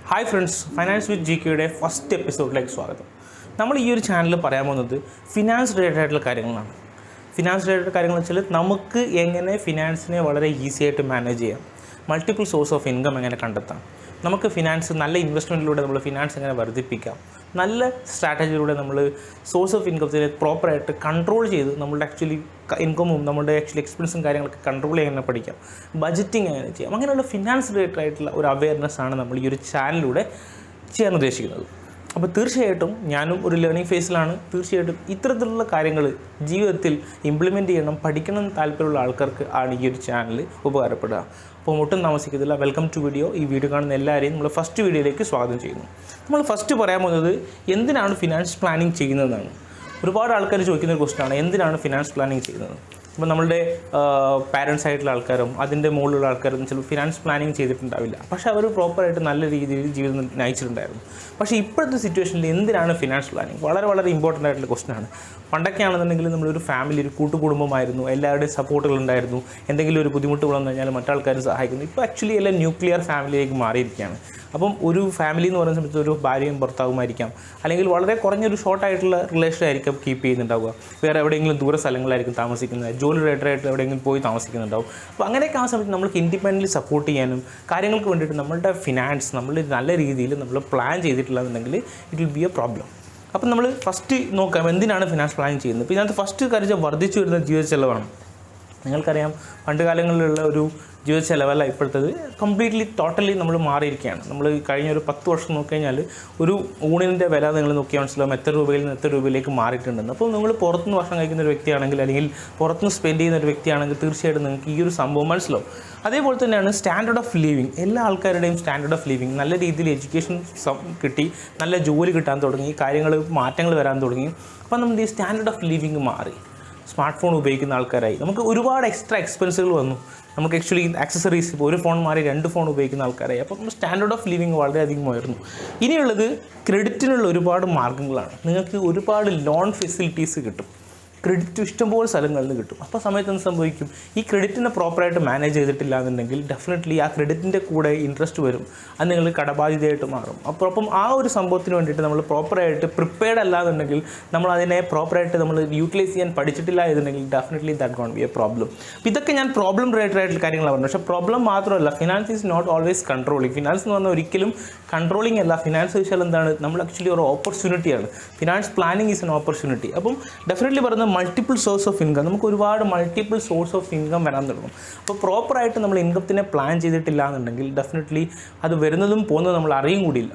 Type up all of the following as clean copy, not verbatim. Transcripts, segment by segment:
Hi friends, Finance with GKയുടെ first എപ്പിസോഡിലേക്ക് സ്വാഗതം. നമ്മൾ ഈ ഒരു ചാനലിൽ പറയാൻ പോകുന്നത് ഫിനാൻസ് റിലേറ്റഡ് ആയിട്ടുള്ള കാര്യങ്ങളാണ്. ഫിനാൻസ് റിലേറ്റഡ് കാര്യങ്ങൾ വെച്ചാൽ നമുക്ക് എങ്ങനെ ഫിനാൻസിനെ വളരെ ഈസി ആയിട്ട് മാനേജ് ചെയ്യാം, മൾട്ടിപ്പിൾ സോഴ്സ് ഓഫ് ഇൻകം എങ്ങനെ കണ്ടെത്താം, നമുക്ക് ഫിനാൻസ് നല്ല ഇൻവെസ്റ്റ്മെൻറ്റിലൂടെ നമ്മൾ ഫിനാൻസ് എങ്ങനെ വർദ്ധിപ്പിക്കാം, നല്ല സ്ട്രാറ്റജിയിലൂടെ നമ്മൾ സോഴ്സ് ഓഫ് ഇൻകത്തിനെ പ്രോപ്പറായിട്ട് കൺട്രോൾ ചെയ്ത് നമ്മളുടെ ആക്ച്വലി ഇൻകമും നമ്മുടെ ആക്ച്വലി എക്സ്പെൻസും കാര്യങ്ങളൊക്കെ കൺട്രോൾ ചെയ്യാൻ പഠിക്കാം, ബഡ്ജറ്റിംഗ് എങ്ങനെ ചെയ്യാം, അങ്ങനെയുള്ള ഫിനാൻസ് റിലേറ്റഡ് ആയിട്ടുള്ള ഒരു അവയർനെസ് ആണ് നമ്മൾ ഈ ഒരു ചാനലിലൂടെ ചെയ്യാൻ ഉദ്ദേശിക്കുന്നത്. അപ്പോൾ തീർച്ചയായിട്ടും ഞാനും ഒരു ലേണിംഗ് ഫേസിലാണ്. തീർച്ചയായിട്ടും ഇത്തരത്തിലുള്ള കാര്യങ്ങൾ ജീവിതത്തിൽ ഇംപ്ലിമെൻറ്റ് ചെയ്യണം, പഠിക്കണം എന്ന് താല്പര്യമുള്ള ആൾക്കാർക്ക് ആണ് ഈ ഒരു ചാനൽ ഉപകാരപ്പെടുക. അപ്പോൾ ഒട്ടും താമസിക്കുന്നില്ല, വെൽക്കം ടു വീഡിയോ. ഈ വീഡിയോ കാണുന്ന എല്ലാവരെയും നമ്മൾ ഫസ്റ്റ് വീഡിയോയിലേക്ക് സ്വാഗതം ചെയ്യുന്നു. നമ്മൾ ഫസ്റ്റ് പറയാൻ പോകുന്നത് എന്തിനാണ് ഫിനാൻസ് പ്ലാനിങ് ചെയ്യുന്നതെന്നാണ്. ഒരുപാട് ആൾക്കാർ ചോദിക്കുന്ന ഒരു ക്വസ്റ്റ്യനാണ്, എന്തിനാണ് ഫിനാൻസ് പ്ലാനിങ് ചെയ്യുന്നത്. അപ്പോൾ നമ്മളുടെ പാരൻസ് ആയിട്ടുള്ള ആൾക്കാരും അതിൻ്റെ മുകളിലുള്ള ആൾക്കാരും ചിലപ്പോൾ ഫിനാൻസ് പ്ലാനിങ് ചെയ്തിട്ടുണ്ടാവില്ല, പക്ഷേ അവർ പ്രോപ്പറായിട്ട് നല്ല രീതിയിൽ ജീവിതം നയിച്ചിട്ടുണ്ടായിരുന്നു. പക്ഷേ ഇപ്പോഴത്തെ സിറ്റുവേഷനിൽ എന്തിനാണ് ഫിനാൻസ് പ്ലാനിങ് വളരെ വളരെ ഇമ്പോർട്ടൻ്റ് ആയിട്ടുള്ള ക്വസ്റ്റ്യനാണ്. പണ്ടൊക്കെ ആണെന്നുണ്ടെങ്കിൽ നമ്മളൊരു ഫാമിലി, ഒരു കൂട്ടുകുടുംബമായിരുന്നു, എല്ലാവരുടെയും സപ്പോർട്ടുകൾ ഉണ്ടായിരുന്നു, എന്തെങ്കിലും ഒരു ബുദ്ധിമുട്ട് വന്നു കഴിഞ്ഞാൽ മറ്റാൾക്കാർ സഹായിക്കുന്നു. ഇപ്പോൾ ആക്ച്വലി എല്ലാം ന്യൂക്ലിയർ ഫാമിലിയിലേക്ക് മാറിയിരിക്കുകയാണ്. അപ്പം ഒരു ഫാമിലി എന്ന് പറയുന്ന സമയത്ത് ഒരു ഭാര്യയും ഭർത്താവുമായിരിക്കാം, അല്ലെങ്കിൽ വളരെ കുറഞ്ഞൊരു ഷോർട്ടായിട്ടുള്ള റിലേഷൻ ആയിരിക്കും കീപ്പ് ചെയ്യുന്നുണ്ടാവുക, വേറെ എവിടെയെങ്കിലും ദൂര സ്ഥലങ്ങളായിരിക്കും താമസിക്കുന്നത്, ജോലി റിലേറ്റഡായിട്ട് എവിടെയെങ്കിലും പോയി താമസിക്കുന്നുണ്ടാവും. അപ്പോൾ അങ്ങനെയൊക്കെ ആ സമയത്ത് നമ്മൾക്ക് ഇൻഡിപെൻഡൻ്റ്ലി സപ്പോർട്ട് ചെയ്യാനും കാര്യങ്ങൾക്ക് വേണ്ടിയിട്ട് നമ്മളുടെ ഫിനാൻസ് നമ്മൾ നല്ല രീതിയിൽ നമ്മൾ പ്ലാൻ ചെയ്തിട്ടില്ലെന്നുണ്ടെങ്കിൽ it will be a problem. അപ്പം നമ്മൾ ഫസ്റ്റ് നോക്കാം എന്തിനാണ് ഫിനാൻസ് പ്ലാനിങ് ചെയ്യുന്നത്. ഇപ്പോൾ ഇതിനകത്ത് ഫസ്റ്റ് കാര്യം വർദ്ധിച്ചു വരുന്ന ജീവിത ചെലവാണ്. നിങ്ങൾക്കറിയാം പണ്ട് കാലങ്ങളിലുള്ള ഒരു ജീവിത ചെലവല്ല ഇപ്പോഴത്തത്, കംപ്ലീറ്റ്ലി ടോട്ടലി നമ്മൾ മാറിയിരിക്കുകയാണ്. നമ്മൾ കഴിഞ്ഞ ഒരു 10 വർഷം നോക്കിക്കഴിഞ്ഞാൽ ഒരു ഊണിൻ്റെ വില നിങ്ങൾ നോക്കിയാൽ മനസ്സിലാവും എത്ര രൂപയിൽ നിന്ന് എത്ര രൂപയിലേക്ക് മാറിയിട്ടുണ്ടെന്ന്. അപ്പോൾ നിങ്ങൾ പുറത്തുനിന്ന് ഭക്ഷണം കഴിക്കുന്ന ഒരു വ്യക്തിയാണെങ്കിൽ, അല്ലെങ്കിൽ പുറത്തുനിന്ന് സ്പെൻഡ് ചെയ്യുന്ന ഒരു വ്യക്തിയാണെങ്കിൽ തീർച്ചയായിട്ടും നിങ്ങൾക്ക് ഈ ഒരു സംഭവം മനസ്സിലാവും. അതേപോലെ തന്നെയാണ് സ്റ്റാൻഡേർഡ് ഓഫ് ലിവിങ്. എല്ലാ ആൾക്കാരുടെയും സ്റ്റാൻഡേർഡ് ഓഫ് ലിവിങ്, നല്ല രീതിയിൽ എഡ്യൂക്കേഷൻ കിട്ടി, നല്ല ജോലി കിട്ടാൻ തുടങ്ങി, മാറ്റങ്ങൾ വരാൻ തുടങ്ങി. അപ്പോൾ നമ്മുടെ ഈ സ്റ്റാൻഡേർഡ് ഓഫ് ലിവിങ് മാറി, സ്മാർട്ട് ഫോൺ ഉപയോഗിക്കുന്ന ആൾക്കാരായി, നമുക്ക് ഒരുപാട് എക്സ്ട്രാ എക്സ്പെൻസുകൾ വന്നു. നമുക്ക് ആക്ച്വലി ആക്സസറീസ്, ഇപ്പോൾ ഒരു ഫോൺ മാറി 2 ഫോൺ ഉപയോഗിക്കുന്ന ആൾക്കാരായി. അപ്പം സ്റ്റാൻഡേർഡ് ഓഫ് ലിവിങ് വളരെയധികം ഉയർന്നു. ഇനിയുള്ളത് ക്രെഡിറ്റിനുള്ള ഒരുപാട് മാർഗ്ഗങ്ങളാണ്. നിങ്ങൾക്ക് ഒരുപാട് ലോൺ ഫെസിലിറ്റീസ് കിട്ടും, ക്രെഡിറ്റ് ഇഷ്ടംപോലെ സ്ഥലങ്ങളിൽ നിന്ന് കിട്ടും. അപ്പോൾ സമയത്ത് എന്ത് സംഭവിക്കും, ഈ ക്രെഡിറ്റിനെ പ്രോപ്പറായിട്ട് മാനേജ് ചെയ്തിട്ടില്ല എന്നുണ്ടെങ്കിൽ ഡെഫിനറ്റ്ലി ആ ക്രെഡിറ്റിൻ്റെ കൂടെ ഇൻട്രസ്റ്റ് വരും, അത് നിങ്ങൾ കടബാധ്യതയായിട്ട് മാറും. അപ്പം ആ ഒരു സംഭവത്തിന് വേണ്ടിയിട്ട് നമ്മൾ പ്രോപ്പറായിട്ട് പ്രിപ്പയർഡ് അല്ലാന്നുണ്ടെങ്കിൽ, നമ്മൾ അതിനെ പ്രോപ്പറായിട്ട് നമ്മൾ യൂട്ടിലൈസ് ചെയ്യാൻ പഠിച്ചിട്ടില്ല എന്നുണ്ടെങ്കിൽ definitely that gonna be a problem. അപ്പോൾ ഇതൊക്കെ ഞാൻ പ്രോബ്ലം റിലേറ്റഡ് ആയിട്ടുള്ള കാര്യങ്ങളാണ് പറഞ്ഞത്. പക്ഷേ പ്രോബ്ലം മാത്രമല്ല, finance is not always controlling. Finance എന്ന് പറഞ്ഞാൽ ഒരിക്കലും കൺട്രോളിങ് അല്ല. ഫിനാൻസ് വെച്ചാൽ എന്താണ്, നമ്മൾ ആക്ച്വലി ഒരു ഓപ്പർച്യൂണിറ്റിയാണ്. Finance planning is an opportunity. അപ്പം ഡെഫിനറ്റ്ലി പറയുന്നത് മൾട്ടിപ്പിൾ സോഴ്സ് ഓഫ് ഇൻകം, നമുക്ക് ഒരുപാട് മൾട്ടിപ്പിൾ സോഴ്സ് ഓഫ് ഇൻകം വരാൻ തുടങ്ങും. അപ്പോൾ പ്രോപ്പറായിട്ട് നമ്മൾ ഇൻകത്തിനെ പ്ലാൻ ചെയ്തിട്ടില്ല എന്നുണ്ടെങ്കിൽ ഡെഫിനറ്റ്ലി അത് വരുന്നതും പോകുന്നതും നമ്മൾ അറിയും കൂടിയില്ല,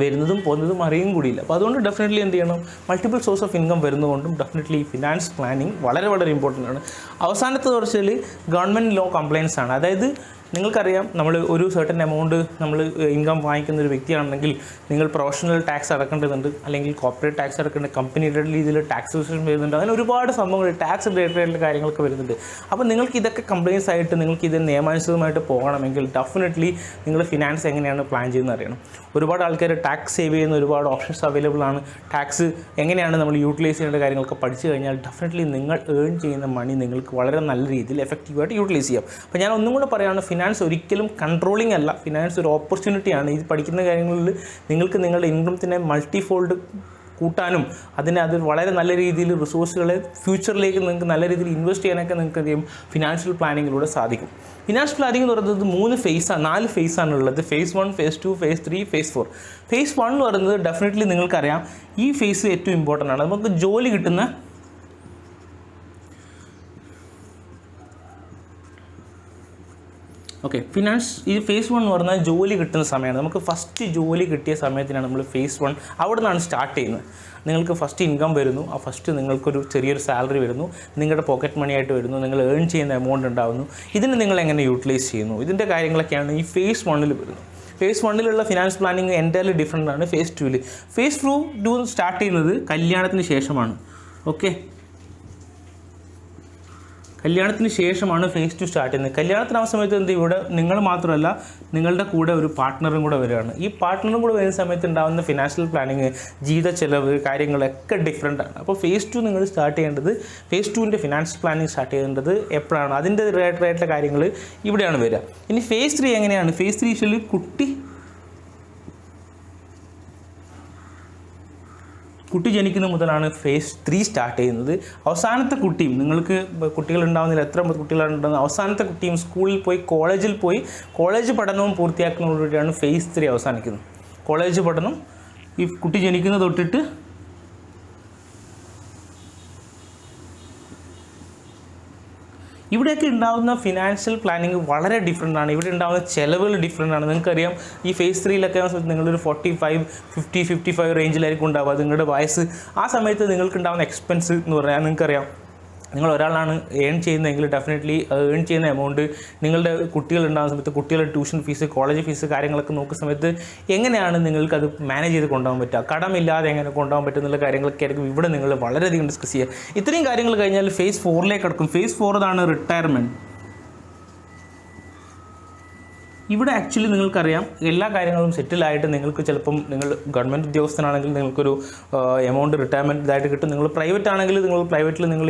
വരുന്നതും പോകുന്നതും അറിയും കൂടിയില്ല. അപ്പോൾ അതുകൊണ്ട് ഡെഫിനറ്റ്ലി എന്ത് ചെയ്യണം, മൾട്ടിപ്പിൾ സോഴ്സ് ഓഫ് ഇൻകം വരുന്നതുകൊണ്ടും ഡെഫിനറ്റ്ലി ഫിനാൻസ് പ്ലാനിങ് വളരെ വളരെ ഇമ്പോർട്ടൻ്റ് ആണ്. അവസാനത്തെ കുറച്ചാൽ ഗവൺമെൻറ് ലോ കംപ്ലയൻസ് ആണ്. അതായത് നിങ്ങൾക്കറിയാം, നമ്മൾ ഒരു സർട്ടൻ എമൗണ്ട് നമ്മൾ ഇൻകം വാങ്ങിക്കുന്ന ഒരു വ്യക്തിയാണെങ്കിൽ നിങ്ങൾ പ്രൊഫഷണൽ ടാക്സ് അടക്കേണ്ടതുണ്ട്, അല്ലെങ്കിൽ കോർപ്പറേറ്റ് ടാക്സ് അടക്കേണ്ട, കമ്പനിയുടെ രീതിയിൽ ടാക്സേഷൻ വരുന്നുണ്ട്, അങ്ങനെ ഒരുപാട് സംഭവങ്ങൾ ടാക്സ് റിലേറ്റഡ് കാര്യങ്ങളൊക്കെ വരുന്നുണ്ട്. അപ്പോൾ നിങ്ങൾക്ക് ഇതൊക്കെ കംപ്ലയിൻസ് ആയിട്ട് നിങ്ങൾക്ക് ഇത് നിയമാനുസൃതമായിട്ട് പോകണമെങ്കിൽ ഡെഫിനറ്റ്ലി നിങ്ങൾ ഫിനാൻസ് എങ്ങനെയാണ് പ്ലാൻ ചെയ്യുന്നത് അറിയണം. ഒരുപാട് ആൾക്കാർ ടാക്സ് സേവ് ചെയ്യുന്ന ഒരുപാട് ഓപ്ഷൻസ് അവൈലബിൾ ആണ്. ടാക്സ് എങ്ങനെയാണ് നമ്മൾ യൂട്ടിലൈസ് ചെയ്യേണ്ട കാര്യങ്ങളൊക്കെ പഠിച്ചു കഴിഞ്ഞാൽ ഡെഫിനറ്റ്ലി നിങ്ങൾ ഏൺ ചെയ്യുന്ന മണി നിങ്ങൾക്ക് വളരെ നല്ല രീതിയിൽ എഫക്റ്റീവായിട്ട് യൂട്ടിലൈസ് ചെയ്യാം. അപ്പോൾ ഞാൻ ഒന്നും കൂടെ പറയുകയാണ്, ഫിനാൻസ് ഒരിക്കലും കൺട്രോളിംഗ് അല്ല, ഫിനാൻസ് ഒരു ഓപ്പർച്യൂണിറ്റിയാണ്. ഈ പഠിക്കുന്ന കാര്യങ്ങളിൽ നിങ്ങൾക്ക് നിങ്ങളുടെ ഇൻകത്തിനെ മൾട്ടിഫോൾഡ് കൂട്ടാനും അത് വളരെ നല്ല രീതിയിൽ റിസോഴ്സുകളെ ഫ്യൂച്ചറിലേക്ക് നിങ്ങൾക്ക് നല്ല രീതിയിൽ ഇൻവെസ്റ്റ് ചെയ്യാനൊക്കെ നിങ്ങൾക്ക് എന്ത് ചെയ്യും, ഫിനാൻഷ്യൽ പ്ലാനിങ്ങിലൂടെ സാധിക്കും. ഫിനാൻഷ്യൽ പ്ലാനിംഗ് എന്ന് പറയുന്നത് 4 ഫേസാണുള്ളത്. Phase 1, phase 2, phase 3, phase 4. Phase 1 എന്ന് പറയുന്നത് ഡെഫിനറ്റ്ലി നിങ്ങൾക്കറിയാം ഈ ഫേസ് ഏറ്റവും ഇമ്പോർട്ടൻ്റ് ആണ്. നമുക്ക് ജോലി കിട്ടുന്ന ഈ ഫേസ് 1 എന്ന് പറഞ്ഞാൽ ജോലി കിട്ടുന്ന സമയമാണ്. നമുക്ക് ഫസ്റ്റ് ജോലി കിട്ടിയ സമയത്തിനാണ് നമ്മൾ ഫേസ് 1 അവിടെ നിന്നാണ് സ്റ്റാർട്ട് ചെയ്യുന്നത്. നിങ്ങൾക്ക് ഫസ്റ്റ് ഇൻകം വരുന്നു, ആ ഫസ്റ്റ് നിങ്ങൾക്കൊരു ചെറിയൊരു സാലറി വരുന്നു, നിങ്ങളുടെ പോക്കറ്റ് മണി ആയിട്ട് വരുന്നു, നിങ്ങൾ ഏൺ ചെയ്യുന്ന എമൗണ്ട് ഉണ്ടാകുന്നു. ഇതിന് നിങ്ങൾ എങ്ങനെ യൂട്ടിലൈസ് ചെയ്യുന്നു, ഇതിൻ്റെ കാര്യങ്ങളൊക്കെയാണ് ഈ ഫേസ് 1 വരുന്നത്. Phase 1 finance planning entirely different ആണ് ഫേസ് 2. ഫേസ് 2 സ്റ്റാർട്ട് ചെയ്യുന്നത് കല്യാണത്തിന് ശേഷമാണ്. കല്യാണത്തിന് ശേഷമാണ് ഫേസ് 2 സ്റ്റാർട്ട് ചെയ്യുന്നത്. കല്യാണത്തിന് ആ സമയത്ത് എന്ത് ഇവിടെ നിങ്ങൾ മാത്രമല്ല, നിങ്ങളുടെ കൂടെ ഒരു പാർട്ട്ണറും കൂടെ വരികയാണ്. ഈ പാർട്ട്ണറും കൂടെ വരുന്ന സമയത്ത് ഉണ്ടാകുന്ന ഫിനാൻഷ്യൽ പ്ലാനിങ്, ജീവിത ചെലവ് കാര്യങ്ങളൊക്കെ ഡിഫറെൻ്റ് ആണ്. അപ്പോൾ ഫേസ് 2 നിങ്ങൾ സ്റ്റാർട്ട് ചെയ്യേണ്ടത്, ഫേസ് 2ൻ്റെ ഫിനാൻഷ്യൽ പ്ലാനിങ് സ്റ്റാർട്ട് ചെയ്യേണ്ടത് എപ്പോഴാണ്, അതിൻ്റെ റിലേറ്റഡ് കാര്യങ്ങൾ ഇവിടെയാണ് വരിക. ഇനി ഫേസ് 3 എങ്ങനെയാണ്? ഫേസ് 3 കുട്ടി കുട്ടി ജനിക്കുന്ന മുതലാണ് ഫേസ് 3 സ്റ്റാർട്ട് ചെയ്യുന്നത്. അവസാനത്തെ കുട്ടിയും, നിങ്ങൾക്ക് കുട്ടികളുണ്ടാവുന്നില്ല, എത്ര കുട്ടികളുണ്ടാകുന്ന അവസാനത്തെ കുട്ടിയും സ്കൂളിൽ പോയി കോളേജിൽ പോയി കോളേജ് പഠനവും പൂർത്തിയാക്കുന്നതോടുകൂടിയാണ് ഫേസ് 3 അവസാനിക്കുന്നത്. കോളേജ് പഠനം ഈ കുട്ടി ജനിക്കുന്ന തൊട്ടിട്ട് ഇവിടെയൊക്കെ ഉണ്ടാകുന്ന ഫിനാൻഷ്യൽ പ്ലാനിങ് വളരെ ഡിഫറെൻ്റ് ആണ്. ഇവിടെ ഉണ്ടാകുന്ന ചിലവുകൾ ഡിഫറെൻ്റ് ആണ്. നിങ്ങൾക്കറിയാം ഈ ഫേസ് 3-ലൊക്കെ നിങ്ങളൊരു 45, 50, 55 റേഞ്ചിലായിരിക്കും ഉണ്ടാവുക നിങ്ങളുടെ വയസ്സ്. ആ സമയത്ത് നിങ്ങൾക്കുണ്ടാകുന്ന എക്സ്പെൻസ് എന്ന് പറഞ്ഞാൽ നിങ്ങൾക്കറിയാം, നിങ്ങൾ ഒരാളാണ് ഏൺ ചെയ്യുന്നതെങ്കിൽ ഡെഫിനറ്റ്ലി ഏൺ ചെയ്യുന്ന എമൗണ്ട് നിങ്ങളുടെ കുട്ടികളുണ്ടാകുന്ന സമയത്ത് കുട്ടികളുടെ ട്യൂഷൻ ഫീസ്, കോളേജ് ഫീസ് കാര്യങ്ങളൊക്കെ നോക്കുന്ന സമയത്ത് എങ്ങനെയാണ് നിങ്ങൾക്കത് മാനേജ് ചെയ്ത് കൊണ്ടുപോകാൻ പറ്റുക, കടമില്ലാതെ എങ്ങനെ കൊണ്ടുപോകാൻ പറ്റും എന്നുള്ള കാര്യങ്ങളൊക്കെ ആയിരിക്കും ഇവിടെ നിങ്ങൾ വളരെയധികം ഡിസ്കസ് ചെയ്യുക. ഇത്രയും കാര്യങ്ങൾ കഴിഞ്ഞാൽ ഫേസ് 4-ലേക്ക് കിടക്കും. ഫേസ് 4 ആണ് റിട്ടയർമെൻറ്റ്. ഇവിടെ ആക്ച്വലി നിങ്ങൾക്കറിയാം എല്ലാ കാര്യങ്ങളും സെറ്റിലായിട്ട് നിങ്ങൾക്ക് ചിലപ്പം നിങ്ങൾ ഗവൺമെൻറ് ഉദ്യോഗസ്ഥനാണെങ്കിൽ നിങ്ങൾക്കൊരു എമൗണ്ട് റിട്ടയർമെൻറ്റ് ഇതായിട്ട് കിട്ടും. നിങ്ങൾ പ്രൈവറ്റ് ആണെങ്കിൽ നിങ്ങൾ പ്രൈവറ്റിൽ നിങ്ങൾ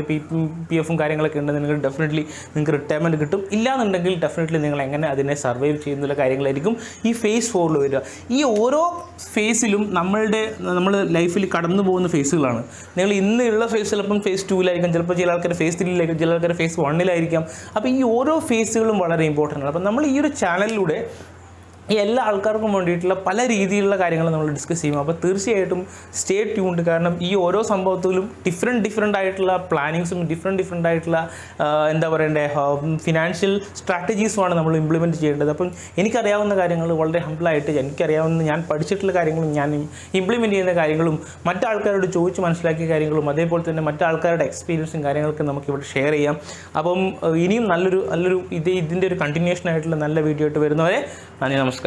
PF കാര്യങ്ങളൊക്കെ ഉണ്ടെങ്കിൽ നിങ്ങൾ ഡെഫിനറ്റ്ലി നിങ്ങൾക്ക് റിട്ടയർമെൻറ്റ് കിട്ടും. ഇല്ലാന്നുണ്ടെങ്കിൽ ഡെഫിനറ്റ്ലി നിങ്ങൾ എങ്ങനെ അതിനെ സർവൈവ് ചെയ്യുന്നുള്ള കാര്യങ്ങളായിരിക്കും ഈ ഫേസ് 4-ൽ വരിക. ഈ ഓരോ ഫേസിലും നമ്മൾ ലൈഫിൽ കടന്നു പോകുന്ന ഫേസുകളാണ്. നിങ്ങൾ ഇന്നുള്ള ഫേസ് ചിലപ്പം ഫേസ് 2-ലായിരിക്കും, ചിലപ്പോൾ ചില ആൾക്കാർ ഫേസ് 3-ലായിരിക്കും, ചില ആൾക്കാർ ഫേസ് 1-ലായിരിക്കാം. അപ്പോൾ ഈ ഓരോ ഫേസുകളും വളരെ ഇമ്പോർട്ടൻ്റ് ആണ്. അപ്പോൾ നമ്മൾ ഈ ഒരു ചാനലിലൂടെ ഈ എല്ലാ ആൾക്കാർക്കും വേണ്ടിയിട്ടുള്ള പല രീതിയിലുള്ള കാര്യങ്ങൾ നമ്മൾ ഡിസ്കസ് ചെയ്യും. അപ്പോൾ തീർച്ചയായിട്ടും സ്റ്റേ ട്യൂൺഡ്. കാരണം ഈ ഓരോ സംഭവത്തിലും ഡിഫറെൻ്റ് ആയിട്ടുള്ള പ്ലാനിങ്സും ഡിഫറെൻ്റ് ആയിട്ടുള്ള എന്താ പറയണ്ടേ ഫിനാൻഷ്യൽ സ്ട്രാറ്റജീസുമാണ് നമ്മൾ ഇംപ്ലിമെൻറ്റ് ചെയ്യേണ്ടത്. അപ്പം എനിക്കറിയാവുന്ന കാര്യങ്ങൾ വളരെ ഹംബിളായിട്ട് എനിക്കറിയാവുന്ന ഞാൻ പഠിച്ചിട്ടുള്ള കാര്യങ്ങളും ഞാൻ ഇംപ്ലിമെൻറ്റ് ചെയ്യുന്ന കാര്യങ്ങളും മറ്റാൾക്കാരോട് ചോദിച്ച് മനസ്സിലാക്കിയ കാര്യങ്ങളും അതേപോലെ തന്നെ മറ്റാൾക്കാരുടെ എക്സ്പീരിയൻസും കാര്യങ്ങളൊക്കെ നമുക്കിവിടെ ഷെയർ ചെയ്യാം. അപ്പം ഇനിയും നല്ലൊരു ഇതിൻ്റെ ഒരു കണ്ടിന്യൂഷൻ ആയിട്ടുള്ള നല്ല വീഡിയോ ആയിട്ട് വരുന്നവരെ നന്ദി, നമസ്കാരം.